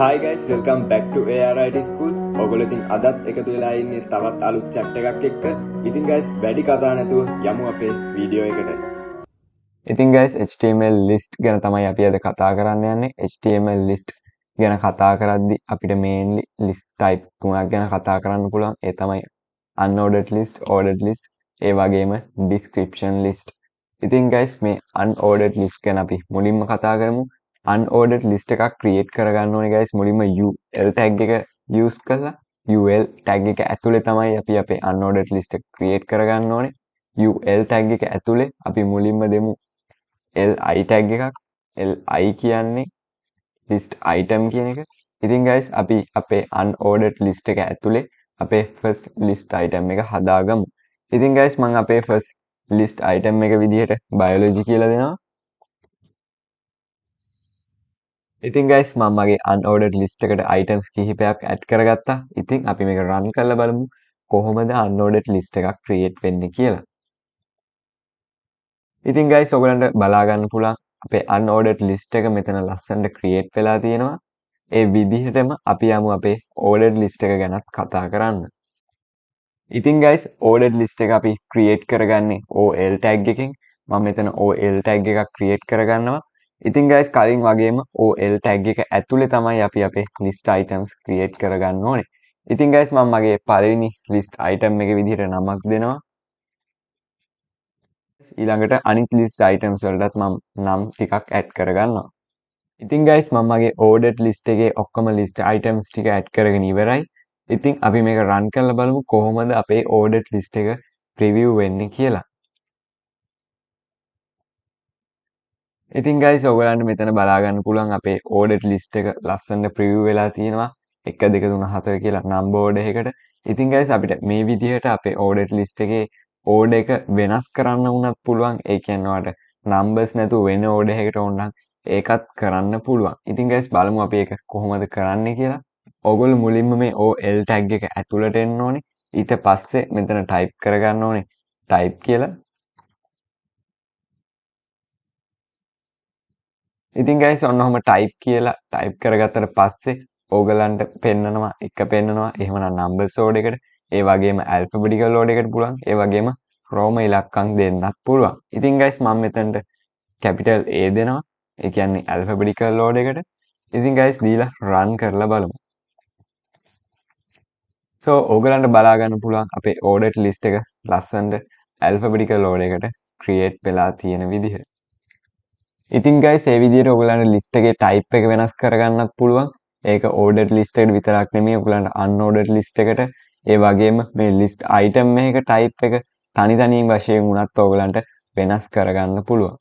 Hi guys, welcome back to ARIT School. ඔයගොල්ලෝ ඉතින් අදත් එකතු වෙලා ඉන්නේ තවත් අලුත් chat එකක් එක්ක. ඉතින් guys වැඩි කතා නැතුව යමු අපේ වීඩියෝ එකට. ඉතින් guys HTML list ගැන තමයි අපි අද කතා කරන්න යන්නේ. HTML list ගැන කතා කරද්දි අපිට mainly list type තුනක් ගැන කතා කරන්න පුළුවන්. ඒ තමයි unordered list, ordered list, ඒ වගේම description list. ඉතින් guys මේ unordered list ගැන අපි මුලින්ම කතා කරමු. unordered list එකක් create කරගන්න ඕනේ guys මුලින්ම UL tag එක use කරලා UL tag එක ඇතුලේ තමයි අපි අපේ unordered list එක create කරගන්න ඕනේ. UL tag එක ඇතුලේ අපි මුලින්ම දෙමු li tag එකක්. li කියන්නේ list item කියන එක. ඉතින් guys අපි අපේ unordered list එක ඇතුලේ අපේ first list item එක හදාගමු. ඉතින් guys මම අපේ first list item එක විදිහට biology කියලා දෙනවා. ඉතින් guys මම මගේ unordered list එකට items කිහිපයක් add කරගත්තා. ඉතින් අපි මේක run කරලා බලමු කොහොමද unordered list එකක් create වෙන්නේ කියලා. ඉතින් guys ඔයගලන්ට බලා ගන්න පුළුවන් අපේ unordered list එක මෙතන ලස්සනට create වෙලා තියෙනවා. ඒ විදිහටම අපි යමු අපේ ordered list එක ගැනත් කතා කරන්න. ඉතින් guys ordered list එක අපි create කරගන්නේ OL tag එකෙන්. මම මෙතන OL tag එකක් create කරගන්නවා. ඉතින් guys කලින් වගේම OL tag එක ඇතුලේ තමයි අපි අපේ list items create කරගන්න ඕනේ. ඉතින් guys මම මගේ පළවෙනි list item එක විදිහට නමක් දෙනවා. ඊළඟට අනිත් list items වලටත් මම නම් ටිකක් add කරගන්නවා. ඉතින් guys මම මගේ ordered list එකේ ඔක්කොම list items ටික add කරගෙන ඉවරයි. ඉතින් අපි මේක run කරලා බලමු කොහොමද අපේ ordered list එක preview වෙන්නේ කියලා. ඉතින් guys ඔයගලන්ට මෙතන බලා ගන්න පුළුවන් අපේ ordered list එක ලස්සනට preview වෙලා තියෙනවා 1 2 3 4 කියලා number order එකකට. ඉතින් guys අපිට මේ විදිහට අපේ ordered list එකේ order එක වෙනස් කරන්න වුණත් පුළුවන්. ඒ කියන්නේ ඔයාලට numbers නැතුව වෙන order එකකට ඕන නම් ඒකත් කරන්න පුළුවන්. ඉතින් guys බලමු අපි ඒක කොහොමද කරන්නේ කියලා. ඔයගොල්ලෝ මුලින්ම මේ OL tag එක ඇතුළට එන්න ඕනේ. ඊට පස්සේ මෙතන type කරගන්න ඕනේ type කියලා. ඉතින් guys ඔන්න ඔහම type කියලා type කරගත්තට පස්සේ ඕගලන්ට පෙන්නනවා එක පෙන්නනවා එහෙමනම් numbers order එකට ඒ වගේම alphabetical order එකට පුළුවන් ඒ වගේම රෝම ඉලක්කම් දෙන්නත් පුළුවන්. ඉතින් guys මම මෙතනට capital A දෙනවා. ඒ කියන්නේ alphabetical order එකට. ඉතින් guys දීලා run කරලා බලමු. so ඕගලන්ට බලා ගන්න පුළුවන් අපේ ordered list එක ලස්සනට alphabetical order එකට create වෙලා තියෙන විදිහ. ඉතින් guys මේ විදිහට ඔයගලන්ට list එකේ type එක වෙනස් කරගන්නත් පුළුවන්. ඒක ordered list එකට විතරක් නෙමෙයි ඔයගලන්ට unordered list එකට ඒ වගේම මේ list item එකක type එක තනි තනියෙන් වශයෙන් උනත් ඔයගලන්ට වෙනස් කරගන්න පුළුවන්.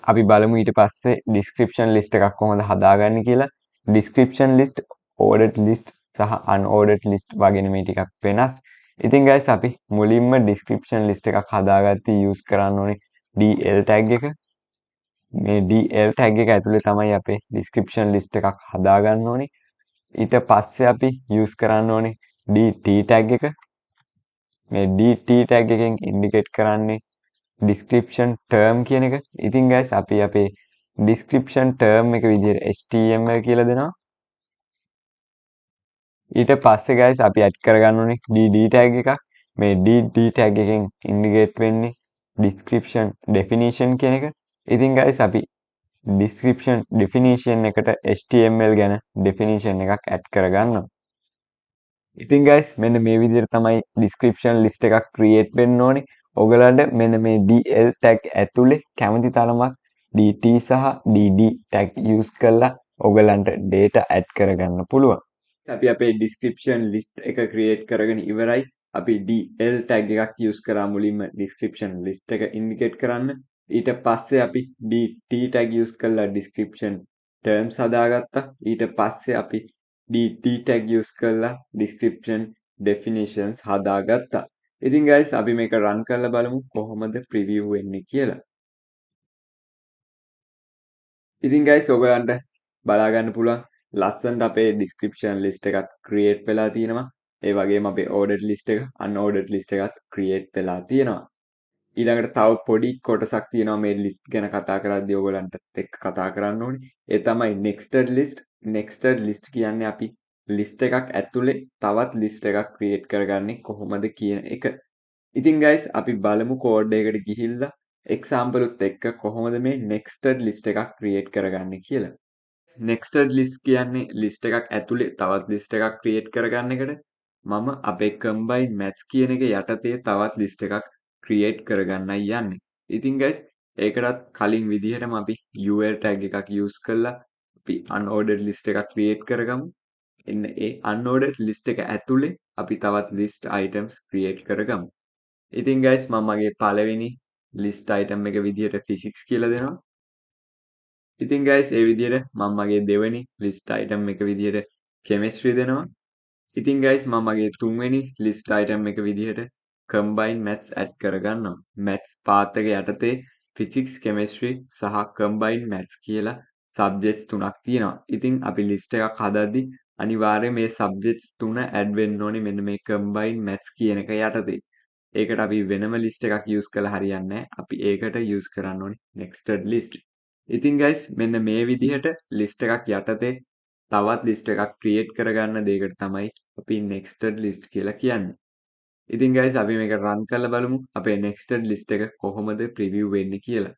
අපි බලමු ඊට පස්සේ description list එකක් කොහොමද හදාගන්නේ කියලා. description list, ordered list සහ unordered list වගේ නෙමෙයි ටිකක් වෙනස්. ඉතින් guys අපි මුලින්ම description list එකක් හදාගත්තී use කරන්න ඕනේ DL tag එක. මේ DL tag එක ඇතුලේ තමයි අපේ description list එකක් හදාගන්න ඕනේ. ඊට පස්සේ අපි use කරන්න ඕනේ DT tag එක. මේ DT tag එකෙන් indicate කරන්නේ description term කියන එක. ඉතින් guys අපි අපේ description term එක විදිහට HTML කියලා දෙනවා. ඊට පස්සේ guys අපි add කරගන්න ඕනේ DD tag එකක්. මේ DD tag එකෙන් indicate වෙන්නේ description definition කියන එක. ඉතින් guys අපි description definition එකට HTML ගැන definition එකක් add කරගන්නවා. ඉතින් guys මෙන්න මේ විදිහට තමයි description list එකක් create වෙන්න ඕනේ. ඔයගලන්ට මෙන්න මේ DL tag ඇතුලේ කැමති තරමක් DT සහ DD tag use කරලා ඔයගලන්ට data add කරගන්න පුළුවන්. අපි අපේ description list එක create කරගෙන ඉවරයි. අපි DL tag එකක් use කරා මුලින්ම description list එක indicate කරන්න. ඊට පස්සේ අපි DT tag use කරලා description terms හදාගත්තා. ඊට පස්සේ අපි DT tag use කරලා description definitions හදාගත්තා. ඉතින් guys අපි මේක run කරලා බලමු කොහොමද preview වෙන්නේ කියලා. ඉතින් guys ඔයගලන්ට බලා ගන්න පුළුවන් ලස්සනට අපේ description list එකක් create වෙලා තියෙනවා. ඒ වගේම අපේ ordered list එක unordered list එකත් create වෙලා තියෙනවා. ඊළඟට තව පොඩි කොටසක් තියෙනවා මේ list ගැන කතා කරද්දී ඔයගලන්ට එක්ක කතා කරන්න ඕනේ. ඒ තමයි nested list. නෙක්ස්ටඩ් ලිස්ට් කියන්නේ අපි ලිස්ට් එකක් ඇතුලේ තවත් ලිස්ට් එකක් ක්‍රියේට් කරගන්නේ කොහොමද කියන එක. ඉතින් guys අපි බලමු කෝඩ් එකකට ගිහිල්ලා එක්සැම්පල් උත් එක්ක කොහොමද මේ නෙක්ස්ටඩ් ලිස්ට් එකක් ක්‍රියේට් කරගන්නේ කියලා. නෙක්ස්ටඩ් ලිස්ට් කියන්නේ ලිස්ට් එකක් ඇතුලේ තවත් ලිස්ට් එකක් ක්‍රියේට් කරගන්න එකට. මම අපේ කම්බයින් මැත්ස් කියන එක යටතේ තවත් ලිස්ට් එකක් ක්‍රියේට් කරගන්නයි යන්නේ. ඉතින් guys ඒකටත් කලින් විදිහටම අපි UL tag එකක් use කරලා අපි unordered list එකක් ක්‍රියේට් කරගමු. එන්න ඒ unordered list එක ඇතුලේ අපි තවත් list items ක්‍රියේට් කරගමු. ඉතින් guys මම මගේ පළවෙනි list item එක විදිහට physics කියලා දෙනවා. ඉතින් guys ඒ විදිහට මම මගේ දෙවෙනි list item එක විදිහට chemistry දෙනවා. ඉතින් guys මම මගේ තුන්වෙනි list item එක විදිහට combine maths add කරගන්නවා. maths path එක යටතේ physics chemistry සහ combine maths කියලා subjects තුනක් තියෙනවා. ඉතින් අපි list එකක් හදද්දි අනිවාර්යයෙන් මේ subjects තුන add වෙන්න ඕනේ මෙන්න මේ combine maths කියන එක යටතේ. ඒකට අපි වෙනම list එකක් use කළා හරියන්නේ නැහැ. අපි ඒකට use කරන්න ඕනේ nested list. ඉතින් guys මෙන්න මේ විදිහට list එකක් යටතේ තවත් list එකක් create කරගන්න දෙයකට තමයි අපි nested list කියලා කියන්නේ. ඉතින් guys අපි මේක run කරලා බලමු අපේ nested list එක කොහොමද preview වෙන්නේ කියලා.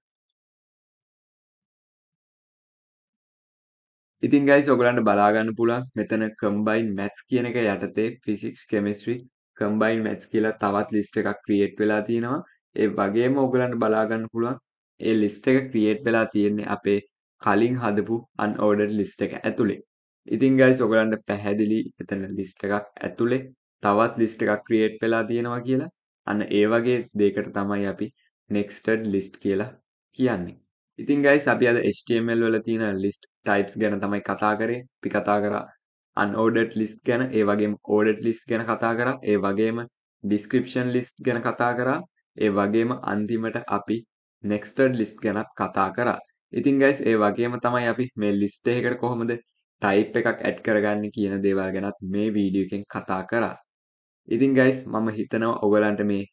ඉතින් guys ඔයගලන්ට බලා ගන්න පුළුවන් මෙතන combine maths කියන එක යටතේ physics chemistry combine maths කියලා තවත් list එකක් create වෙලා තියෙනවා. ඒ වගේම ඔයගලන්ට බලා ගන්න පුළුවන් ඒ list එක create වෙලා තියෙන්නේ අපේ කලින් හදපු unordered list එක ඇතුලේ. ඉතින් guys ඔයගලන්ට පැහැදිලි එතන list එකක් ඇතුලේ තවත් list එකක් create වෙලා තියෙනවා කියලා. අන්න ඒ වගේ දෙයකට තමයි අපි nested list කියලා කියන්නේ. ඉතින් guys අපි අද HTML වල තියෙන list types ගැන තමයි කතා කරේ. අපි කතා කරා unordered list ගැන, ඒ වගේම ordered list ගැන කතා කරා, ඒ වගේම description list ගැන කතා කරා, ඒ වගේම අන්තිමට අපි nested list ගැනත් කතා කරා. ඉතින් guys ඒ වගේම තමයි අපි මේ list එකකට කොහොමද type එකක් add කරගන්නේ කියන දේවල් ගැනත් මේ වීඩියෝ එකෙන් කතා කරා. ඉතින් guys මම හිතනවා ඔයගලන්ට මේ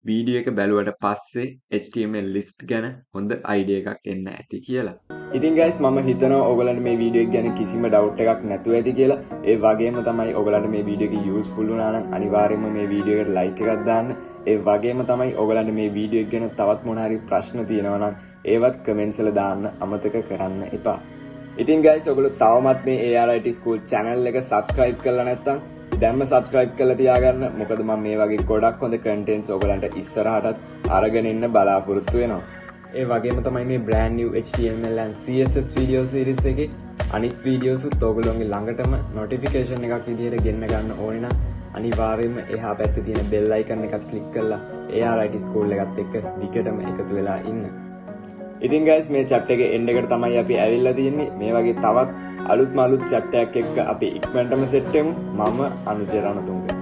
වීඩියෝ එක බැලුවට පස්සේ HTML list ගැන හොඳ idea එකක් එන්න ඇති කියලා. ඉතින් guys මම හිතනවා ඔයගලන්ට මේ වීඩියෝ එක ගැන කිසිම doubt එකක් නැතුව ඇති කියලා. ඒ වගේම තමයි ඔයගලන්ට මේ වීඩියෝ එක useful වුණා නම් අනිවාර්යයෙන්ම මේ වීඩියෝ එකට like එකක් දාන්න. ඒ වගේම තමයි ඔයගලන්ට මේ වීඩියෝ එක ගැන තවත් මොන හරි ප්‍රශ්න තියෙනවා නම් ඒවත් comments වල දාන්න අමතක කරන්න එපා. ඉතින් guys ඔයගොල්ලෝ තවමත් මේ ARIT school channel එක subscribe කරලා නැත්නම් දැන්ම subscribe කරලා තියාගන්න. මොකද මම මේ වගේ ගොඩක් හොඳ contents ඔයගලන්ට ඉස්සරහටත් අරගෙන එන්න බලාපොරොත්තු වෙනවා. ඒ වගේම තමයි මේ brand new HTML and CSS video series එකේ අනිත් videos උත් ඔයගොල්ලෝගේ ළඟටම notification එකක් විදිහට ගෙන්න ගන්න ඕනේ නම් අනිවාර්යයෙන්ම එහා පැත්තේ තියෙන bell icon එකත් click කරලා ARIT school එකත් එක්ක දිගටම එකතු වෙලා ඉන්න. ඉතින් guys මේ chat එකේ end එකට තමයි අපි ඇවිල්ලා තියෙන්නේ. මේ වගේ තවත් අලුත් චැට් එකක් එක්ක අපි ඉක්මනටම සෙට් වෙමු. මම අනුජ රණතුංග.